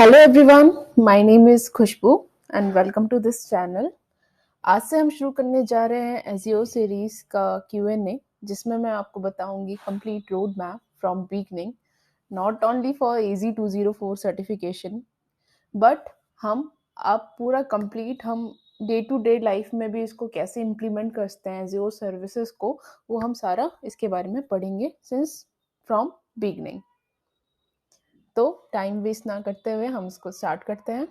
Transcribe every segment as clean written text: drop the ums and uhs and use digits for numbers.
Hello everyone, my name is Khushboo and welcome to this channel. आज से हम शुरू करने जा रहे हैं एसईओ सीरीज़ का Q&A, जिसमें मैं आपको बताऊंगी complete road map from beginning, not only for AZ 204 certification but आप पूरा कंप्लीट हम डे टू डे लाइफ में भी इसको कैसे इम्प्लीमेंट करते हैं एसईओ सर्विसेज को, वो हम सारा इसके बारे में पढ़ेंगे सिंस फ्रॉम बिगनिंग। तो टाइम वेस्ट ना करते हुए हम इसको स्टार्ट करते हैं।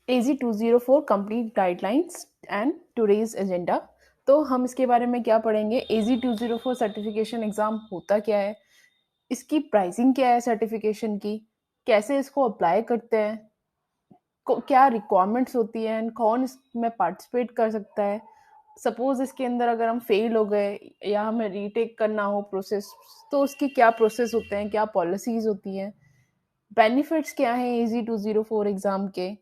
AZ 204 complete guidelines and today's agenda. तो हम इसके बारे में क्या पढ़ेंगे, AZ 204 सर्टिफिकेशन एग्जाम होता क्या है, इसकी प्राइसिंग क्या है सर्टिफिकेशन की, कैसे इसको अप्लाई करते हैं, क्या रिक्वायरमेंट्स होती हैं एंड कौन इसमें पार्टिसिपेट कर सकता है। सपोज इसके अंदर अगर हम फेल हो गए या हमें रीटेक करना हो प्रोसेस, तो उसकी क्या प्रोसेस होते हैं, क्या पॉलिसीज होती हैं, बेनिफिट्स क्या हैं AZ 204 एग्जाम के,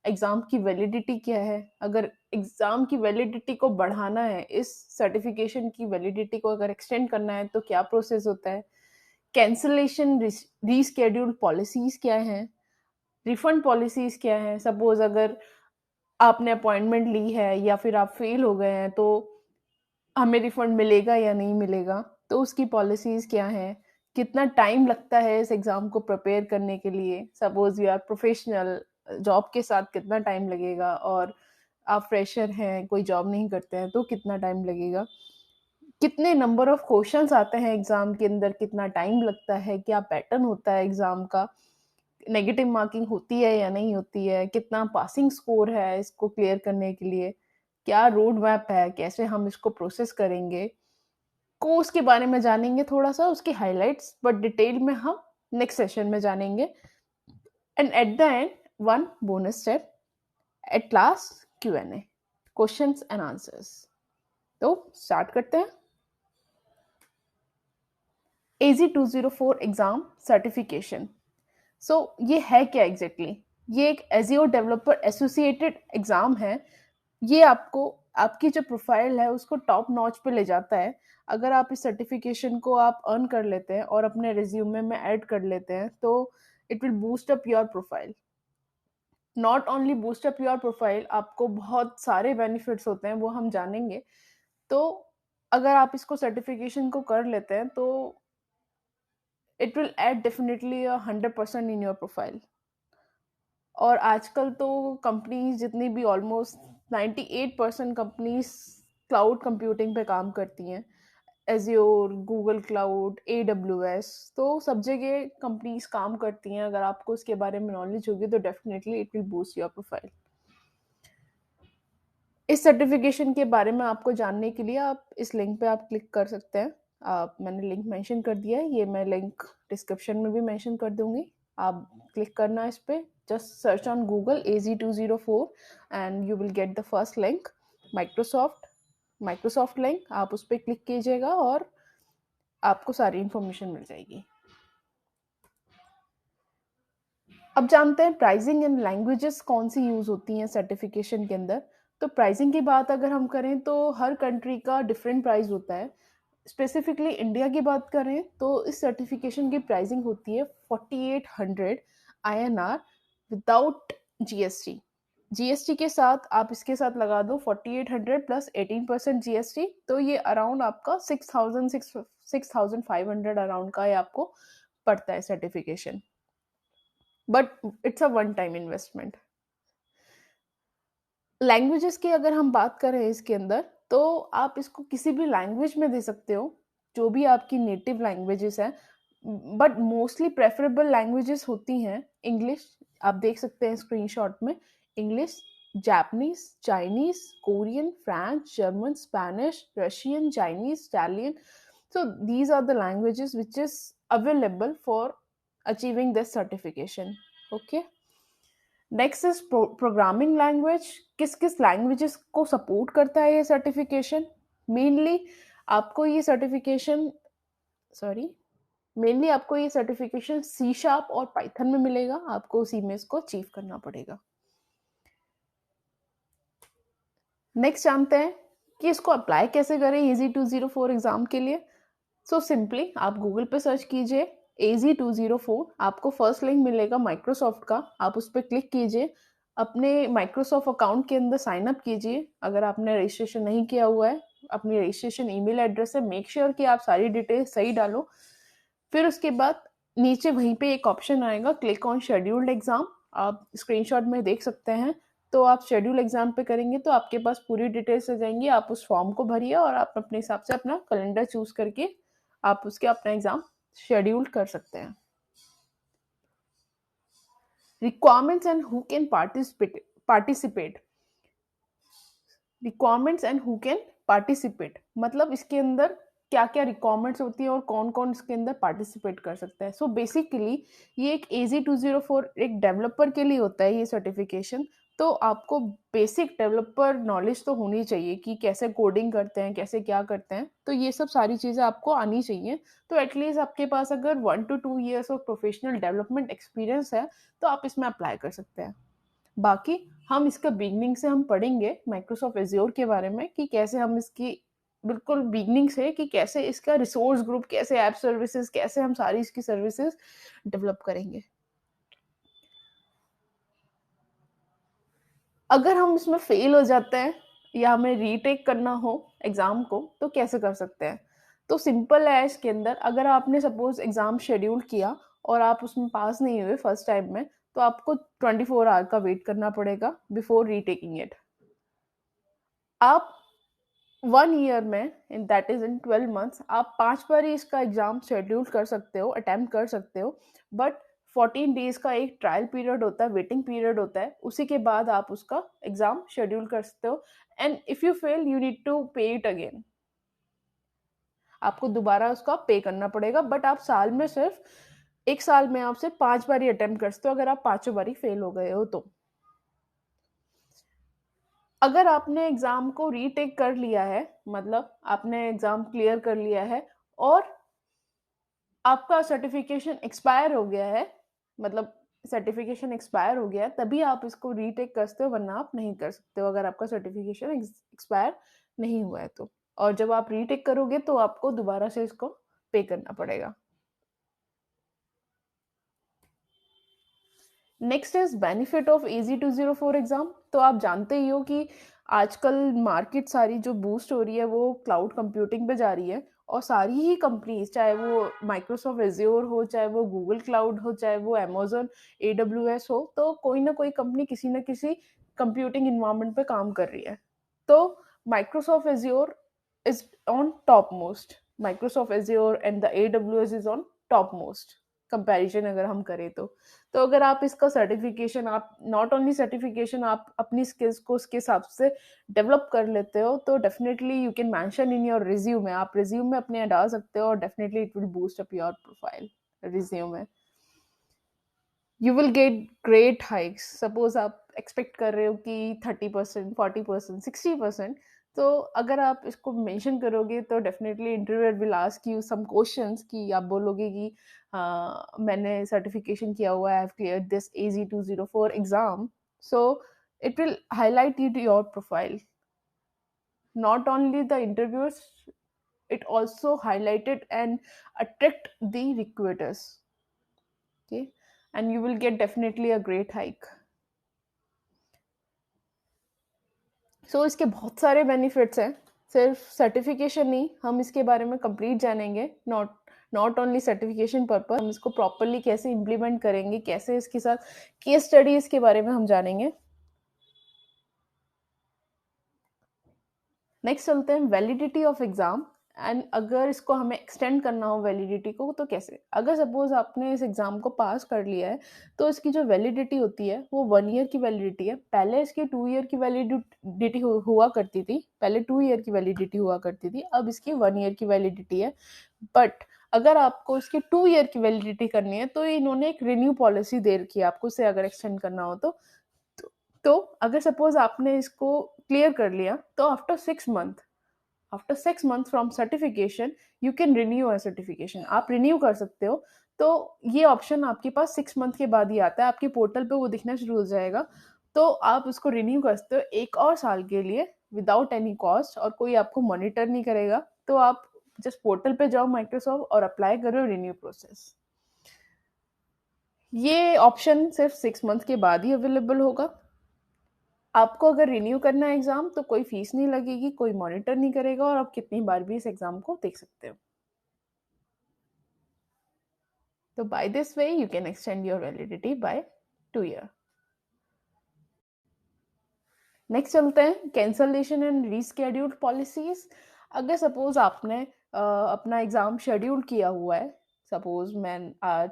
एग्जाम की वैलिडिटी क्या है, अगर एग्जाम की वैलिडिटी को बढ़ाना है, इस सर्टिफिकेशन की वैलिडिटी को अगर एक्सटेंड करना है तो क्या प्रोसेस होता है, कैंसलेशन रीस्केड्यूल पॉलिसीज क्या हैं, रिफंड पॉलिसीज क्या हैं। सपोज अगर आपने अपॉइंटमेंट ली है या फिर आप फेल हो गए हैं तो हमें रिफंड मिलेगा या नहीं मिलेगा, तो उसकी पॉलिसीज क्या हैं, कितना टाइम लगता है इस एग्ज़ाम को प्रिपेयर करने के लिए। Suppose you are professional, job के साथ कितना टाइम लगेगा, और आप फ्रेशर हैं, कोई जॉब नहीं करते हैं तो कितना टाइम लगेगा, कितने नंबर ऑफ क्वेश्चंस आते हैं एग्ज़ाम के अंदर, कितना टाइम लगता है, क्या पैटर्न होता है एग्ज़ाम का, नेगेटिव मार्किंग होती है या नहीं होती है, कितना पासिंग स्कोर है इसको क्लियर करने के लिए, क्या रोड मैप है, कैसे हम इसको प्रोसेस करेंगे, कोर्स के बारे में जानेंगे थोड़ा सा, उसके हाइलाइट्स, बट डिटेल में हम नेक्स्ट सेशन में जानेंगे। And at the end one bonus step, at last Q&A, questions and answers. तो स्टार्ट करते हैं। AZ 204 exam certification. सो ये है क्या एग्जैक्टली ये एक एसईओ डेवलपर एसोसिएटेड एग्जाम है। ये आपको आपकी जो प्रोफाइल है उसको टॉप नॉच पे ले जाता है। अगर आप इस सर्टिफिकेशन को आप अर्न कर लेते हैं और अपने रिज्यूमे में ऐड कर लेते हैं तो it will boost up your profile. Not only boost up your profile, आपको बहुत सारे बेनिफिट्स होते हैं, वो हम जानेंगे। तो अगर आप इसको सर्टिफिकेशन को कर लेते हैं तो it will add definitely 100% in your profile. और आजकल तो कंपनीज जितनी भी ऑलमोस्ट 98% कंपनीज क्लाउड कंप्यूटिंग पे काम करती हैं, एज्योर, गूगल क्लाउड, AWS, तो सब जगह कंपनीज काम करती हैं। अगर आपको इसके बारे में नॉलेज होगी तो definitely it will boost your profile. इस सर्टिफिकेशन के बारे में आपको जानने के लिए आप इस लिंक पे आप क्लिक कर सकते हैं। मैंने लिंक मेंशन कर दिया है, ये मैं लिंक डिस्क्रिप्शन में भी मेंशन कर दूंगी। आप क्लिक करना इस पे, just search on Google AZ 204 and you will get the first link, Microsoft link. आप उस पर क्लिक कीजिएगा और आपको सारी इंफॉर्मेशन मिल जाएगी। अब जानते हैं प्राइसिंग एंड लैंग्वेजेस कौन सी यूज होती हैं सर्टिफिकेशन के अंदर। तो प्राइसिंग की बात अगर हम करें तो हर कंट्री का डिफरेंट प्राइस होता है। स्पेसिफिकली इंडिया की बात करें तो इस सर्टिफिकेशन की प्राइसिंग होती है 4800 INR विदाउट GST। जीएसटी के साथ आप इसके साथ लगा दो 4800 प्लस 18% GST, तो ये अराउंड आपका 6500 अराउंड का ये आपको पड़ता है certification, but it's a one time investment. Languages की अगर हम बात करें इसके अंदर, तो आप इसको किसी भी लैंग्वेज में दे सकते हो, जो भी आपकी नेटिव लैंग्वेजेस है, बट मोस्टली प्रेफरेबल लैंग्वेजेस होती हैं इंग्लिश। आप देख सकते हैं स्क्रीनशॉट में, English, Japanese, Chinese, Korean, French, German, Spanish, Russian, Chinese, Italian. So these are the languages which is available for achieving this certification. Okay. Next is programming language. किस किस languages को सपोर्ट करता है ये सर्टिफिकेशन। मेनली आपको ये certification mainly आपको ये सर्टिफिकेशन C# और पाइथन में मिलेगा। आपको उसी में इसको अचीव करना पड़ेगा। नेक्स्ट जानते हैं कि इसको अप्लाई कैसे करें AZ 204 एग्जाम के लिए। सो सिंपली आप गूगल पे सर्च कीजिए AZ204 आपको फर्स्ट लिंक मिलेगा माइक्रोसॉफ्ट का, आप उस पर क्लिक कीजिए, अपने माइक्रोसॉफ्ट अकाउंट के अंदर साइन अप कीजिए। अगर आपने रजिस्ट्रेशन नहीं किया हुआ है, अपनी रजिस्ट्रेशन ईमेल एड्रेस है, मेक श्योर कि आप सारी डिटेल्स सही डालो। फिर उसके बाद नीचे वहीं पे एक ऑप्शन आएगा क्लिक ऑन शेड्यूल्ड एग्जाम, आप स्क्रीनशॉट में देख सकते हैं। तो आप शेड्यूल एग्जाम पे करेंगे तो आपके पास पूरी डिटेल्स आ जाएंगी, आप उस फॉर्म को भरिए और आप अपने हिसाब से अपना कैलेंडर चूज करके आप उसके अपना एग्जाम शेड्यूल कर सकते हैं। Requirements and who can participate requirements and who can participate मतलब इसके अंदर क्या क्या रिक्वायरमेंट्स होती है और कौन कौन इसके अंदर पार्टिसिपेट कर सकता है। सो बेसिकली ये एक AZ204 एक डेवलपर के लिए होता है ये सर्टिफिकेशन। तो आपको बेसिक डेवलपर नॉलेज तो होनी चाहिए कि कैसे कोडिंग करते हैं, कैसे क्या करते हैं, तो ये सब सारी चीज़ें आपको आनी चाहिए। तो एटलीस्ट आपके पास अगर 1 to 2 years of professional development experience है तो आप इसमें अप्लाई कर सकते हैं। बाकी हम इसका बिगनिंग से हम पढ़ेंगे माइक्रोसॉफ्ट एज्योर के बारे में कि कैसे हम इसकी बिल्कुल बिगनिंग से कि कैसे इसका रिसोर्स ग्रुप, कैसे ऐप सर्विसेज, कैसे हम सारी इसकी सर्विसेज डेवलप करेंगे। अगर हम इसमें फेल हो जाते हैं या हमें रीटेक करना हो एग्जाम को तो कैसे कर सकते हैं। तो सिंपल है इसके अंदर, अगर आपने सपोज एग्जाम शेड्यूल किया और आप उसमें पास नहीं हुए फर्स्ट टाइम में तो आपको 24 आवर का वेट करना पड़ेगा बिफोर रीटेकिंग इट। आप 1 ईयर में दैट इज इन 12 months आप 5 बार ही इसका एग्जाम शेड्यूल कर सकते हो, अटेम्प्ट कर सकते हो। बट 14 days का एक ट्रायल पीरियड होता है, वेटिंग पीरियड होता है, उसी के बाद आप उसका एग्जाम शेड्यूल कर सकते हो। And if you fail you need to pay it again, आपको दोबारा उसका पे करना पड़ेगा। बट आप साल में सिर्फ एक साल में आप सिर्फ 5 बार ही अटेम्प्ट कर सकते हो अगर आप 5 बार ही फेल हो गए हो तो। अगर आपने एग्जाम को रीटेक कर लिया है, मतलब आपने एग्जाम क्लियर कर लिया है और आपका सर्टिफिकेशन एक्सपायर हो गया है, मतलब सर्टिफिकेशन एक्सपायर हो गया है, तभी आप इसको रीटेक कर सकते हो, वरना आप नहीं कर सकते हो अगर आपका सर्टिफिकेशन एक्सपायर नहीं हुआ है तो। और जब आप रीटेक करोगे तो आपको दोबारा से इसको पे करना पड़ेगा। Next is benefit of AZ204 exam. तो आप जानते ही हो कि आजकल मार्केट सारी जो बूस्ट हो रही है वो क्लाउड कंप्यूटिंग पे जा रही है, और सारी ही कंपनीज, चाहे वो माइक्रोसॉफ्ट एज्योर हो, चाहे वो गूगल क्लाउड हो, चाहे वो अमेजोन AWS हो, तो कोई ना कोई कंपनी किसी ना किसी कंप्यूटिंग इन्वायरमेंट पे काम कर रही है। तो Microsoft azure is on top most, Microsoft azure and the AWS is on top most comparison अगर हम करें तो अगर आप इसका सर्टिफिकेशन, आप नॉट ओनली सर्टिफिकेशन, आप अपनी स्किल्स को उसके हिसाब से डेवलप कर लेते हो तो definitely you can mention in your resume, आप रिज्यूम में अपने डाल सकते हो और definitely it will boost up your profile resume. You will get great hikes. Suppose आप एक्सपेक्ट कर रहे हो कि 30%, 40%, 60%, तो अगर आप इसको मेंशन करोगे तो definitely interviewer will ask you some questions कि आप बोलोगे कि मैंने सर्टिफिकेशन किया हुआ है, I have cleared this AZ204 exam, so it will highlight you to your profile. Not only the interviewers, it also highlighted and attract the recruiters. Okay, and you will get definitely a great hike. So इसके बहुत सारे benefits हैं, सिर्फ certification नहीं, हम इसके बारे में कंप्लीट जानेंगे। नॉट ओनली सर्टिफिकेशन पर्पस, हम इसको प्रॉपरली कैसे इम्प्लीमेंट करेंगे, कैसे इसके साथ केस स्टडी इसके बारे में हम जानेंगे। नेक्स्ट चलते हैं वैलिडिटी ऑफ एग्जाम। एंड अगर इसको हमें एक्सटेंड करना हो वैलिडिटी को तो कैसे। अगर सपोज आपने इस एग्जाम को पास कर लिया है तो इसकी जो वैलिडिटी होती है वो 1 ईयर की वैलिडिटी है। पहले इसकी 2 ईयर की वैलिडिटी हुआ करती थी, पहले 2 ईयर की वैलिडिटी हुआ करती थी, अब इसकी 1 ईयर की वैलिडिटी है। बट अगर आपको इसकी 2 ईयर की वैलिडिटी करनी है तो इन्होंने एक रिन्यू पॉलिसी दे रखी है आपको, इसे अगर एक्सटेंड करना हो तो अगर सपोज आपने इसको क्लियर कर लिया तो after 6 month from certification you can renew a certification, आप रिन्यू कर सकते हो। तो ये ऑप्शन आपके पास 6 मंथ के बाद ही आता है, आपके पोर्टल पे वो दिखना शुरू हो जाएगा। तो आप उसको रिन्यू कर सकते हो 1 और साल के लिए विदाउट एनी कॉस्ट, और कोई आपको मॉनिटर नहीं करेगा। तो आप जस्ट पोर्टल पे जाओ माइक्रोसॉफ्ट और अप्लाई करो रिन्यू प्रोसेस। ये ऑप्शन सिर्फ 6 मंथ के बाद ही अवेलेबल होगा। आपको अगर रिन्यू करना है एग्ज़ाम तो कोई फ़ीस नहीं लगेगी, कोई मॉनिटर नहीं करेगा और आप कितनी बार भी इस एग्ज़ाम को देख सकते हो। तो by this way you can extend your validity by 2 year. Next चलते हैं कैंसलेशन एंड रीस्केड्यूल्ड पॉलिसीज। अगर सपोज आपने अपना एग्ज़ाम शेड्यूल किया हुआ है, सपोज मैं आज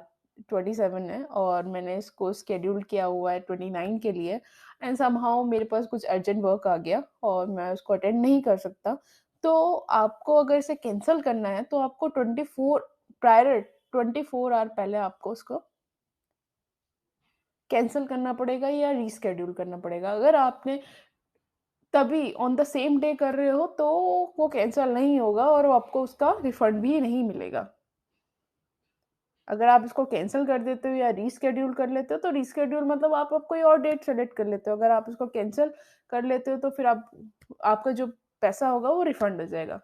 27 है और मैंने इसको स्केड्यूल किया हुआ है 29 के लिए, एंड समहाउ मेरे पास कुछ अर्जेंट वर्क आ गया और मैं उसको अटेंड नहीं कर सकता, तो आपको अगर इसे कैंसिल करना है तो आपको 24 आवर पहले आपको उसको कैंसिल करना पड़ेगा या रीस्केड्यूल करना पड़ेगा। अगर आपने तभी ऑन द सेम डे कर रहे हो तो वो कैंसल नहीं होगा और आपको उसका रिफंड भी नहीं मिलेगा। अगर आप इसको कैंसिल कर देते हो या रीस्केड्यूल कर लेते हो तो रीस्केड्यूल मतलब आप कोई और डेट सेलेक्ट कर लेते हो। अगर आप इसको कैंसिल कर लेते हो तो फिर आपका जो पैसा होगा वो रिफंड हो जाएगा।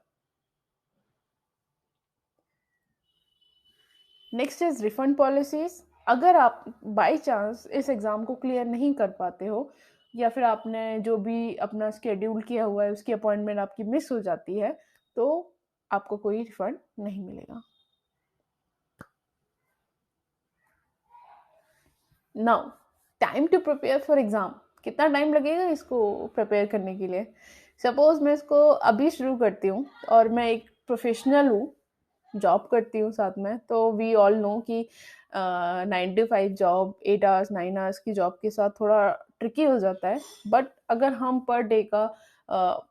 Next is refund policies. अगर आप बाय चांस इस एग्ज़ाम को क्लियर नहीं कर पाते हो या फिर आपने जो भी अपना स्केड्यूल किया हुआ है उसकी अपॉइंटमेंट आपकी मिस हो जाती है तो आपको कोई रिफंड नहीं मिलेगा। Now time to prepare for exam. कितना टाइम लगेगा इसको प्रिपेयर करने के लिए? सपोज मैं इसको अभी शुरू करती हूँ और मैं एक प्रोफेशनल हूँ, जॉब करती हूँ साथ में, तो वी ऑल नो कि 9 to 5 जॉब, 8 आवर्स 9 आवर्स की जॉब के साथ थोड़ा ट्रिकी हो जाता है। बट अगर हम पर डे का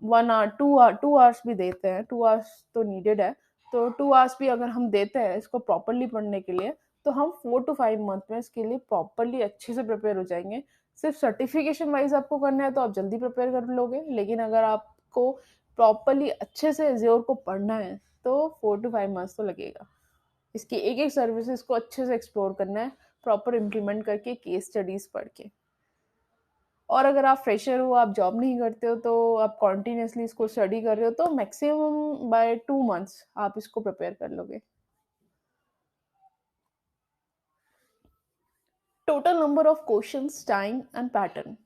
1 आवर 2 आवर्स भी देते हैं, 2 आवर्स तो नीडेड है, तो 2 आवर्स भी अगर हम देते हैं इसको प्रॉपरली पढ़ने के लिए तो हम 4 to 5 मंथ में इसके लिए प्रॉपरली अच्छे से प्रिपेयर हो जाएंगे। सिर्फ सर्टिफिकेशन वाइज आपको करना है तो आप जल्दी प्रिपेयर कर लोगे, लेकिन अगर आपको प्रॉपरली अच्छे से ज़्योर को पढ़ना है तो 4 to 5 मंथ्स तो लगेगा। इसकी एक एक सर्विसेज को अच्छे से एक्सप्लोर करना है, प्रॉपर इम्प्लीमेंट करके, केस स्टडीज पढ़ के। और अगर आप फ्रेशर हो, आप जॉब नहीं करते हो, तो आप कॉन्टिन्यूसली इसको स्टडी कर रहे हो तो मैक्सिमम बाय 2 मंथ्स आप इसको प्रिपेयर कर लोगे। Total number of questions, time and pattern.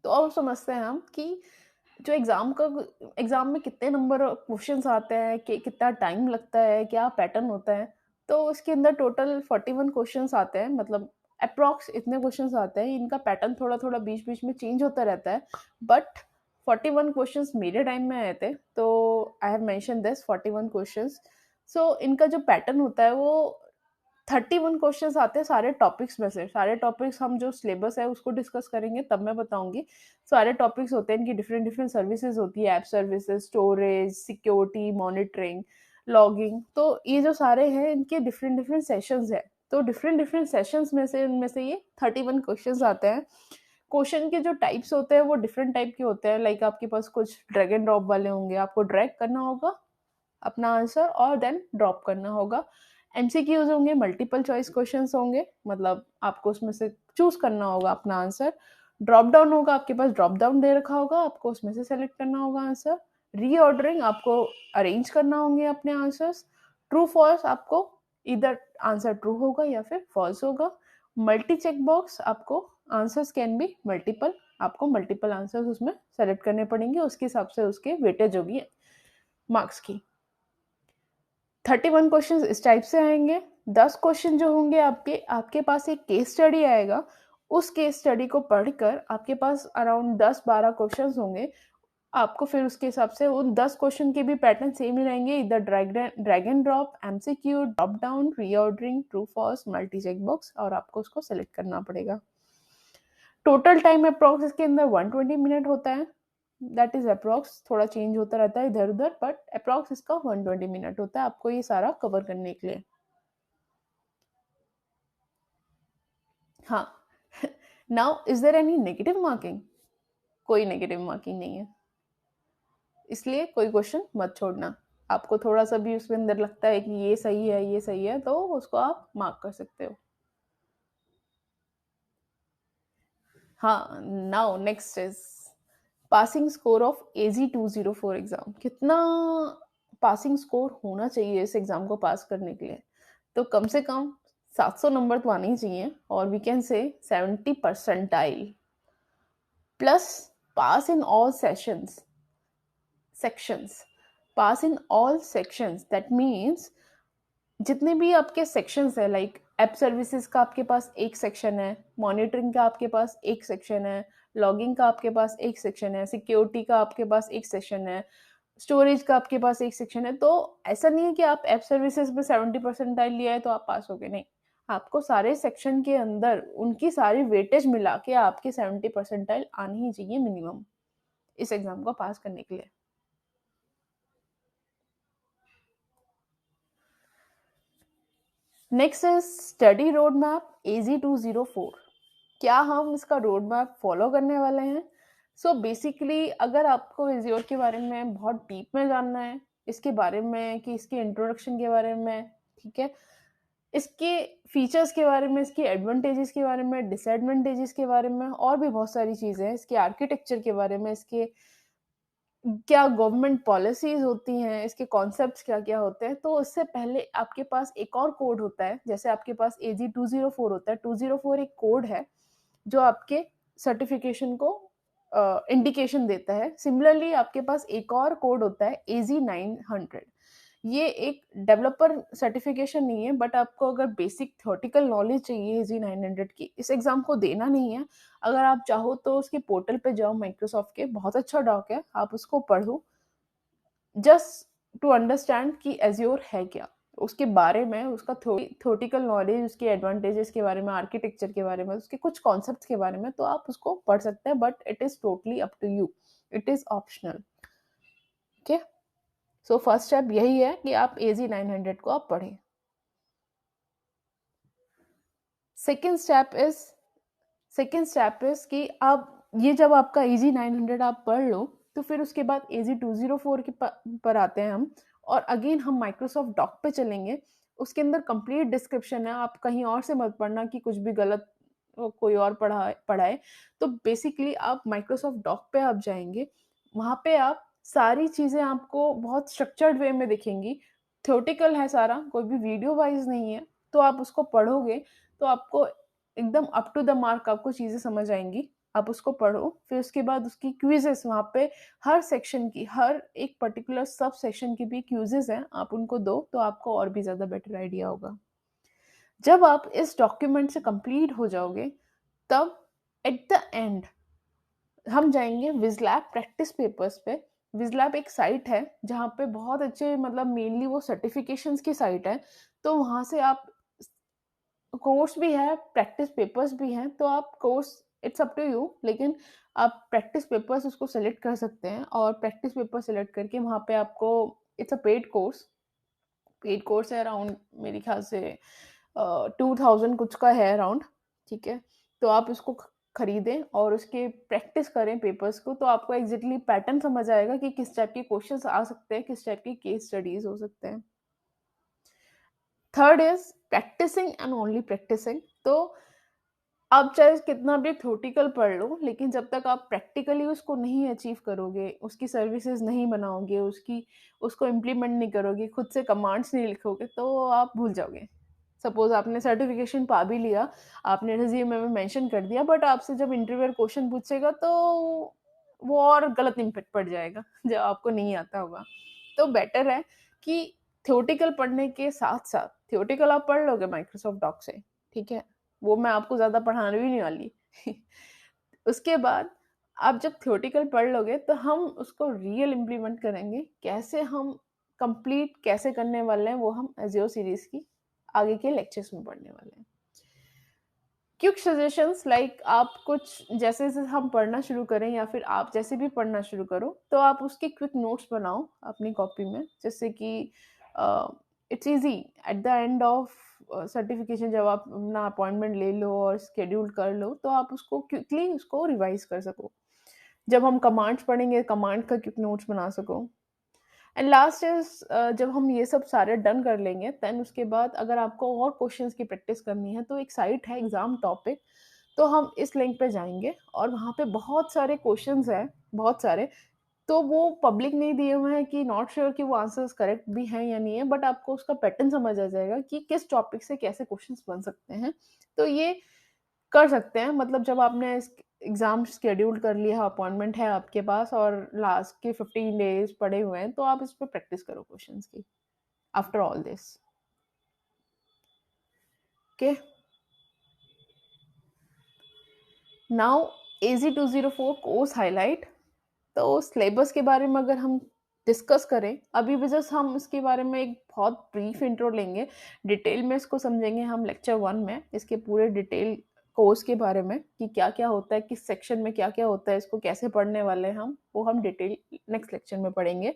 तो अब समझते हैं हम कि जो एग्जाम में कितने नंबर ऑफ क्वेश्चंस आते हैं, कि कितना टाइम लगता है, क्या पैटर्न होता है। तो इसके अंदर टोटल 41 क्वेश्चंस आते हैं, मतलब अप्रॉक्स इतने क्वेश्चंस आते हैं। इनका पैटर्न थोड़ा थोड़ा बीच बीच में चेंज होता रहता है, बट 41 क्वेश्चंस मेरे टाइम में आए थे, तो I have mention this 41 questions. So इनका जो पैटर्न होता है वो 31 क्वेश्चंस आते हैं सारे टॉपिक्स में से। सारे टॉपिक्स हम जो सिलेबस है उसको डिस्कस करेंगे तब मैं बताऊंगी। सारे टॉपिक्स होते हैं, इनकी डिफरेंट डिफरेंट सर्विसेज होती है, app services, storage, security, monitoring, logging. तो ये जो सारे हैं इनके डिफरेंट डिफरेंट सेशंस है। तो डिफरेंट डिफरेंट सेशंस में से इनमें से ये 31 क्वेश्चंस आते हैं। क्वेश्चन के जो टाइप्स होते हैं वो डिफरेंट टाइप के होते हैं। लाइक आपके पास कुछ ड्रैग एंड ड्रॉप वाले होंगे, आपको ड्रैग करना होगा अपना आंसर और देन ड्रॉप करना होगा। एमसीक्यूज होंगे, मल्टीपल चॉइस क्वेश्चंस होंगे, मतलब आपको उसमें से चूज करना होगा अपना आंसर। ड्रॉप डाउन होगा, आपके पास ड्रॉप डाउन दे रखा होगा, आपको उसमें से सेलेक्ट करना होगा आंसर। रीऑर्डरिंग, आपको अरेंज करना होंगे अपने आंसर्स। ट्रू फॉल्स, आपको इधर आंसर ट्रू होगा या फिर फॉल्स होगा। मल्टी चेक बॉक्स, आपको आंसर्स कैन बी मल्टीपल, आपको मल्टीपल आंसर्स उसमें सेलेक्ट करने पड़ेंगे, उसके हिसाब से उसके वेटेज होगी मार्क्स की। 31 क्वेश्चन इस टाइप से आएंगे। 10 क्वेश्चन जो होंगे आपके आपके पास एक केस स्टडी आएगा। उस केस स्टडी को पढ़कर आपके पास अराउंड 10-12 क्वेश्चन होंगे। आपको फिर उसके हिसाब से उन 10 क्वेश्चन के भी पैटर्न सेम ही रहेंगे, इधर drag and drop, MCQ, drop down, reordering, true false, multi check box, और आपको उसको सेलेक्ट करना पड़ेगा। टोटल टाइम अप्रॉक्स इसके अंदर 120 मिनट होता है। दैट इज अप्रॉक्स, थोड़ा चेंज होता रहता है इधर उधर, बट अप्रॉक्स इसका 120 मिनट होता है आपको ये सारा कवर करने के लिए। हाँ। Now is there any negative marking? कोई नेगेटिव मार्किंग नहीं है, इसलिए कोई क्वेश्चन मत छोड़ना। आपको थोड़ा सा भी उसके अंदर लगता है कि ये सही है, ये सही है, तो उसको आप मार्क कर सकते हो। हाँ, now next is passing score of AZ204 exam. कितना पासिंग स्कोर होना चाहिए इस एग्जाम को पास करने के लिए? तो कम से कम 700 नंबर तो आने ही चाहिए, और we can say 70 percentile plus pass in all sections pass in all sections, that means जितने भी आपके सेक्शंस है, लाइक ऐप सर्विसेज का आपके पास एक सेक्शन है, मॉनिटरिंग का आपके पास एक सेक्शन है, लॉगिंग का आपके पास एक सेक्शन है, सिक्योरिटी का आपके पास एक सेक्शन है, स्टोरेज का आपके पास एक सेक्शन है। तो ऐसा नहीं है कि आप ऐप सर्विसेज में 70 परसेंटाइल लिया है तो आप पास हो गए, नहीं, आपको सारे सेक्शन के अंदर उनकी सारी वेटेज मिला के आपके 70 परसेंटाइल आनी ही चाहिए मिनिमम इस एग्जाम को पास करने के लिए। Next is study road map AZ204। क्या हम इसका रोड मैप फॉलो करने वाले हैं? सो बेसिकली अगर आपको एज्योर के बारे में बहुत डीप में जानना है, इसके बारे में कि इसके इंट्रोडक्शन के बारे में, ठीक है, इसके फीचर्स के बारे में, इसके एडवांटेजेस के बारे में, डिसएडवांटेजेस के बारे में, और भी बहुत सारी चीज़ें हैं, इसके आर्किटेक्चर के बारे में, इसके क्या गवर्नमेंट पॉलिसीज होती हैं, इसके कॉन्सेप्ट्स क्या-क्या होते हैं, तो उससे पहले आपके पास एक और कोड होता है, जैसे आपके पास AZ204 होता है। 204 एक कोड है जो आपके सर्टिफिकेशन को इंडिकेशन देता है। सिमिलरली आपके पास एक और कोड होता है AZ900। ये एक डेवलपर सर्टिफिकेशन नहीं है, बट आपको अगर बेसिक थ्योरेटिकल नॉलेज चाहिए AZ900 की, इस एग्जाम को देना नहीं है, अगर आप चाहो तो उसके पोर्टल पे जाओ, माइक्रोसॉफ्ट के, बहुत अच्छा डॉक है, आप उसको पढ़ो जस्ट टू अंडरस्टैंड कि एज्योर है क्या, उसके बारे में, उसका थ्योरेटिकल नॉलेज, उसके एडवांटेजेस के बारे में, आर्किटेक्चर के बारे में, उसके कुछ कॉन्सेप्ट्स के बारे में, तो आप उसको पढ़ सकते हैं, but it is totally up to you, it is optional. Okay, so first step यही है कि आप AZ900 को आप पढ़ें। सेकेंड स्टेप इज कि आप ये जब आपका AZ900 आप पढ़ लो, तो फिर उसके बाद AZ204 के पर आते हैं हम, और अगेन हम माइक्रोसॉफ्ट डॉक पे चलेंगे। उसके अंदर कंप्लीट डिस्क्रिप्शन है, आप कहीं और से मत पढ़ना कि कुछ भी गलत कोई और पढ़ाए। तो बेसिकली आप माइक्रोसॉफ्ट डॉक पे आप जाएंगे, वहाँ पे आप सारी चीज़ें आपको बहुत स्ट्रक्चर्ड वे में दिखेंगी। थ्योरेटिकल है सारा, कोई भी वीडियो वाइज नहीं है, तो आप उसको पढ़ोगे तो आपको एकदम अप टू द मार्क आपको चीज़ें समझ आएंगी। आप उसको पढ़ो, फिर उसके बाद उसकी क्विज़ेस, वहाँ पे हर सेक्शन की, हर एक पर्टिकुलर सब सेक्शन की भी क्विज़ेस हैं, आप उनको दो तो आपको और भी ज़्यादा बेटर आइडिया होगा। जब आप इस डॉक्यूमेंट से कंप्लीट हो जाओगे, तब एट द एंड हम जाएंगे विज़लैब प्रैक्टिस पेपर्स पे। विज़लैब एक साइट है जहाँ पे बहुत अच्छे, मतलब मेनली वो सर्टिफिकेशंस की साइट है, तो वहाँ से आप कोर्स भी है, प्रैक्टिस पेपर्स भी हैं, तो आप course it's up to you, लेकिन आप प्रैक्टिस पेपर्स उसको सेलेक्ट कर सकते हैं, और प्रैक्टिस पेपर सेलेक्ट करके वहाँ पे आपको, इट्स अ पेड कोर्स है, अराउंड मेरे ख्याल से 2000 कुछ का है अराउंड, ठीक है। तो आप उसको खरीदें और उसके प्रैक्टिस करें पेपर्स को, तो आपको एग्जैक्टली पैटर्न समझ आएगा कि किस टाइप के क्वेश्चंस आ सकते हैं, किस टाइप के केस स्टडीज हो सकते हैं। Third is practising and only practising. तो आप चाहे कितना भी थ्योरेटिकल पढ़ लो, लेकिन जब तक आप प्रैक्टिकली उसको नहीं अचीव करोगे, उसकी सर्विसेज नहीं बनाओगे, उसको इम्प्लीमेंट नहीं करोगे, खुद से कमांड्स नहीं लिखोगे, तो आप भूल जाओगे। सपोज आपने सर्टिफिकेशन पा भी लिया, आपने रिज्यूमे में मेंशन कर दिया, बट आपसे जब इंटरव्यूअर क्वेश्चन पूछेगा तो वो और गलत इम्पैक्ट पड़ जाएगा जब आपको नहीं आता होगा। तो बेटर है कि थ्योरेटिकल पढ़ने के साथ साथ, थ्योरेटिकल आप पढ़ लोगे माइक्रोसॉफ्ट डॉक से, ठीक है, वो मैं आपको ज़्यादा पढ़ाने भी नहीं वाली उसके बाद आप जब थ्योरेटिकल पढ़ लोगे, तो हम उसको रियल इम्प्लीमेंट करेंगे, कैसे हम कंप्लीट कैसे करने वाले हैं, वो हम एज़्योर सीरीज की आगे के लेक्चर्स में पढ़ने वाले हैं। क्विक सजेशंस, लाइक आप कुछ जैसे जैसे हम पढ़ना शुरू करें, या फिर आप जैसे भी पढ़ना शुरू करो, तो आप उसके क्विक नोट्स बनाओ अपनी कॉपी में, जैसे कि it's easy at the end of certification, जब आप अपना अपॉइंटमेंट ले लो और शेड्यूल कर लो, तो आप उसको क्विकली उसको रिवाइज कर सको। जब हम कमांड्स पढ़ेंगे, कमांड का क्विक नोट्स बना सको। एंड लास्ट इज, जब हम ये सब सारे डन कर लेंगे, देन उसके बाद अगर आपको और क्वेश्चंस की प्रैक्टिस करनी है, तो एक साइट है एग्जाम टॉपिक, तो हम इस लिंक पे जाएंगे और वहाँ पे बहुत सारे क्वेश्चंस हैं, बहुत सारे, तो वो पब्लिक नहीं दिए हुए हैं कि नॉट श्योर कि वो आंसर्स करेक्ट भी हैं या नहीं है, बट आपको उसका पैटर्न समझ आ जाएगा कि किस टॉपिक से कैसे क्वेश्चंस बन सकते हैं। तो ये कर सकते हैं, मतलब जब आपने इस एग्ज़ाम शेड्यूल कर लिया, अपॉइंटमेंट है आपके पास और लास्ट के 15 डेज़ पड़े हुए हैं, तो आप इस पे प्रैक्टिस करो क्वेश्चंस की after all this. Okay, now AZ 204 course highlight. तो सिलेबस के बारे में अगर हम डिस्कस करें, अभी भी जस्ट हम इसके बारे में एक बहुत ब्रीफ इंट्रो लेंगे, डिटेल में इसको समझेंगे हम लेक्चर 1 में, इसके पूरे डिटेल कोर्स के बारे में कि क्या-क्या होता है, किस सेक्शन में क्या-क्या होता है, इसको कैसे पढ़ने वाले हैं हम, वो हम डिटेल नेक्स्ट लेक्चर में पढ़ेंगे।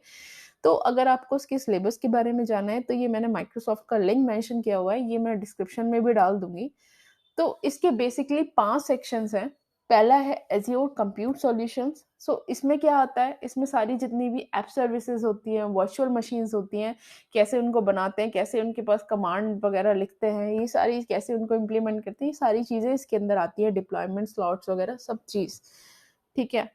तो अगर आपको इसके सिलेबस के बारे में जानना है, तो ये मैंने माइक्रोसॉफ्ट का लिंक मेंशन किया हुआ है, ये मैं डिस्क्रिप्शन में भी डाल दूँगी। तो इसके बेसिकली 5 सेक्शंस हैं। पहला है एज़्योर कंप्यूट सॉल्यूशंस। सो इसमें क्या आता है, इसमें सारी जितनी भी ऐप सर्विसेज़ होती हैं, वर्चुअल मशीन्स होती हैं, कैसे उनको बनाते हैं, कैसे उनके पास कमांड वगैरह लिखते हैं, ये सारी कैसे उनको इम्प्लीमेंट करते हैं, ये सारी चीज़ें इसके अंदर आती है, डिप्लॉयमेंट स्लॉट्स वगैरह सब चीज़, ठीक है?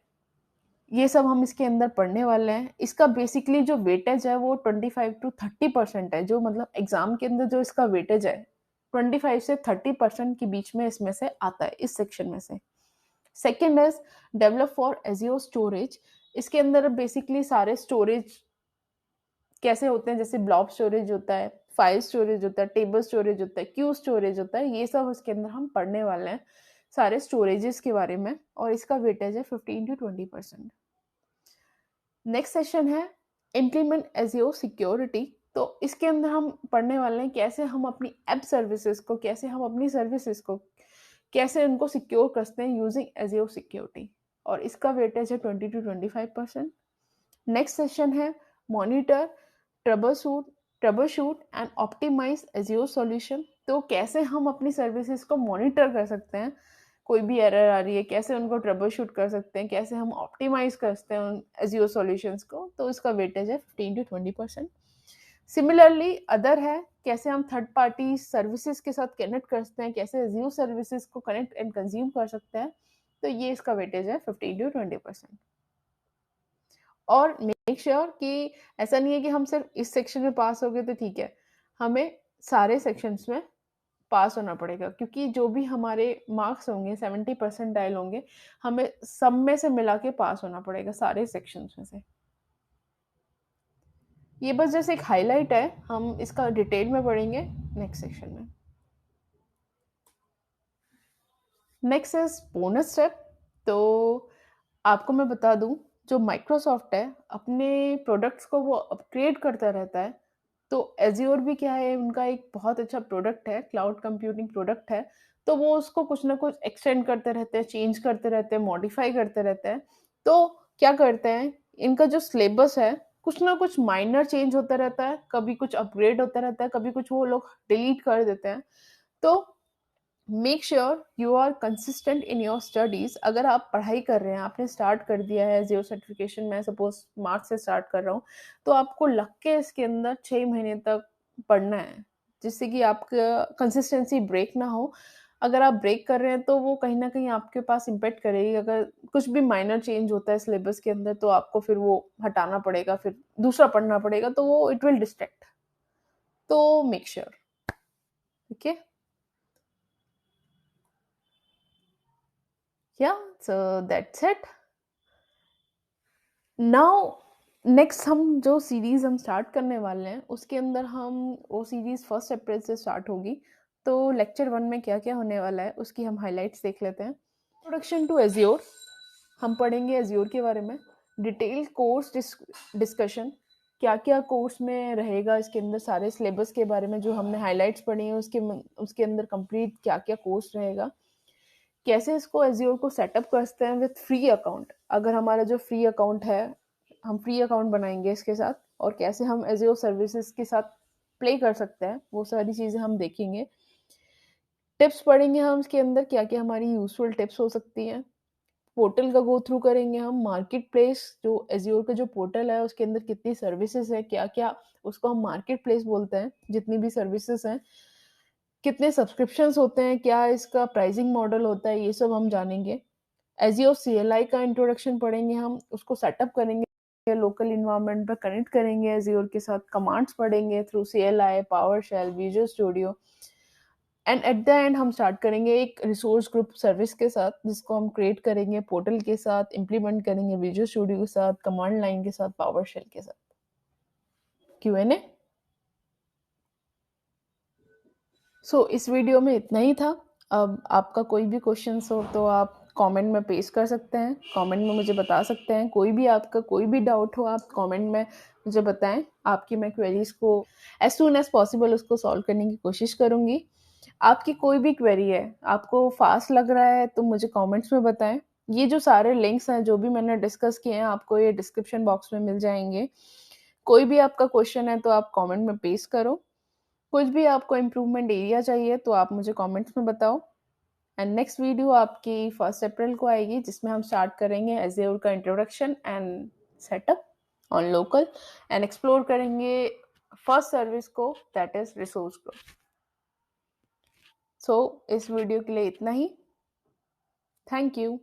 ये सब हम इसके अंदर पढ़ने वाले हैं। इसका बेसिकली जो वेटेज है वो 25 टू 30% है, जो मतलब एग्ज़ाम के अंदर जो इसका वेटेज है, 25 से 30% के बीच में इसमें से आता है, इस सेक्शन में से। Second is develop for Azure storage. इसके अंदर बेसिकली सारे स्टोरेज कैसे होते हैं, जैसे ब्लॉब स्टोरेज होता है, फाइल स्टोरेज होता है, टेबल स्टोरेज होता है, क्यू स्टोरेज होता है, ये सब इसके अंदर हम पढ़ने वाले हैं, सारे स्टोरेजेस के बारे में, और इसका वेटेज है 15 टू 20%। नेक्स्ट सेशन है इम्प्लीमेंट एज़्योर सिक्योरिटी। तो इसके अंदर हम पढ़ने वाले हैं कैसे हम अपनी ऐप सर्विसेज को, कैसे हम अपनी सर्विसेज को कैसे उनको सिक्योर करते हैं यूजिंग एज़्योर सिक्योरिटी, और इसका वेटेज है 20 टू 25%। नेक्स्ट सेशन है monitor troubleshoot and optimise Azure solution. तो कैसे हम अपनी सर्विसेज को मॉनिटर कर सकते हैं, कोई भी एरर आ रही है कैसे उनको ट्रबल शूट कर सकते हैं, कैसे हम ऑप्टिमाइज करते हैं उन एज़्योर सॉल्यूशंस को, तो इसका वेटेज है 15 टू 20%। सिमिलरली अदर है कैसे हम थर्ड पार्टी सर्विसेज के साथ कनेक्ट करते हैं, कैसे एज़्योर सर्विसेज को कनेक्ट एंड कंज्यूम कर सकते हैं, तो ये इसका वेटेज है 15 टू 20%। और मेक श्योर कि ऐसा नहीं है कि हम सिर्फ इस सेक्शन में पास हो गए तो ठीक है, हमें सारे सेक्शंस में पास होना पड़ेगा, क्योंकि जो भी हमारे मार्क्स होंगे 70 परसेंटाइल होंगे, हमें सब में से मिला के पास होना पड़ेगा सारे सेक्शंस में से। ये बस जैसे एक हाईलाइट है, हम इसका डिटेल में पढ़ेंगे नेक्स्ट सेक्शन में। Next is bonus step. तो आपको मैं बता दूं, जो माइक्रोसॉफ्ट है अपने प्रोडक्ट्स को वो अपग्रेड करता रहता है, तो एज्योर भी क्या है, उनका एक बहुत अच्छा प्रोडक्ट है, क्लाउड कंप्यूटिंग प्रोडक्ट है, तो वो उसको कुछ ना कुछ एक्सटेंड करते रहते हैं, चेंज करते रहते हैं, मॉडिफाई करते रहते हैं। तो क्या करते हैं, इनका जो सिलेबस है कुछ ना कुछ माइनर चेंज होता रहता है, कभी कुछ अपग्रेड होता रहता है, कभी कुछ वो लोग डिलीट कर देते हैं। तो make sure you are consistent in your studies. अगर आप पढ़ाई कर रहे हैं, आपने स्टार्ट कर दिया है जियो सर्टिफिकेशन, मैं सपोज मार्च से स्टार्ट कर रहा हूँ, तो आपको लग के इसके अंदर 6 महीने तक पढ़ना है, जिससे कि आपका कंसिस्टेंसी ब्रेक ना हो। अगर आप ब्रेक कर रहे हैं तो वो कहीं ना कहीं आपके पास इम्पेक्ट करेगी, अगर कुछ भी माइनर चेंज होता है सिलेबस के अंदर तो आपको फिर वो हटाना पड़ेगा, फिर दूसरा पढ़ना पड़ेगा, तो वो इट विल डिस्ट्रैक्ट। तो मेक श्योर, ओके, या, so that's it. Now next हम जो सीरीज़ हम स्टार्ट करने वाले हैं, उसके अंदर हम वो सीरीज़ 1 अप्रैल से स्टार्ट होगी। तो लेक्चर 1 में क्या-क्या होने वाला है, उसकी हम हाइलाइट्स देख लेते हैं। इंट्रोडक्शन टू एज़्योर, हम पढ़ेंगे एज़्योर के बारे में। डिटेल कोर्स डिस्कशन, क्या-क्या कोर्स में रहेगा, इसके अंदर सारे सिलेबस के बारे में जो हमने हाइलाइट्स पढ़ी हैं, उसके अंदर कंप्लीट क्या-क्या कोर्स रहेगा। कैसे इसको एज़्योर को सेटअप करते हैं विथ फ्री अकाउंट, अगर हमारा जो फ्री अकाउंट है, हम फ्री अकाउंट बनाएंगे इसके साथ, और कैसे हम एज़्योर सर्विसेज के साथ प्ले कर सकते हैं, वो सारी चीज़ें हम देखेंगे। टिप्स पढ़ेंगे हम इसके अंदर, क्या-क्या हमारी यूज़फुल टिप्स हो सकती हैं। पोर्टल का गो थ्रू करेंगे हम, मार्केट प्लेस जो एज़्योर का जो पोर्टल है उसके अंदर कितनी सर्विसेज है, क्या-क्या उसको हम मार्केट प्लेस बोलते हैं, जितनी भी सर्विसेज हैं, कितने सब्सक्रिप्शंस होते हैं, क्या इसका प्राइसिंग मॉडल होता है, ये सब हम जानेंगे। एज़्योर CLI का इंट्रोडक्शन पढ़ेंगे हम, उसको सेटअप करेंगे। लोकल इन्वायरमेंट पे कनेक्ट करेंगे एज्योर के साथ, कमांड्स पढ़ेंगे through CLI, PowerShell, visual studio, and at the end हम स्टार्ट करेंगे एक रिसोर्स ग्रुप सर्विस के साथ, जिसको हम क्रिएट करेंगे पोर्टल के साथ, इम्प्लीमेंट करेंगे विजुअल स्टूडियो के साथ, कमांड लाइन के साथ, पावरशेल के साथ। Q&A। सो इस वीडियो में इतना ही था। अब आपका कोई भी क्वेश्चन हो तो आप कमेंट में पेस्ट कर सकते हैं, कमेंट में मुझे बता सकते हैं। कोई भी आपका कोई भी डाउट हो आप कमेंट में मुझे बताएं, आपकी मैं क्वेरीज को एज सून एज पॉसिबल उसको सॉल्व करने की कोशिश करूंगी। आपकी कोई भी क्वेरी है, आपको फास्ट लग रहा है तो मुझे कमेंट्स में बताएं। ये जो सारे लिंक्स हैं जो भी मैंने डिस्कस किए हैं आपको ये डिस्क्रिप्शन बॉक्स में मिल जाएंगे। कोई भी आपका क्वेश्चन है तो आप कमेंट में पेस्ट करो। कुछ भी आपको इम्प्रूवमेंट एरिया चाहिए तो आप मुझे कमेंट्स में बताओ। एंड नेक्स्ट वीडियो आपकी 1 अप्रैल को आएगी, जिसमें हम स्टार्ट करेंगे एज़्योर का introduction and setup on local, and explore करेंगे फर्स्ट सर्विस को, दैट इज रिसोर्स ग्रुप। सो इस वीडियो के लिए इतना ही। Thank you.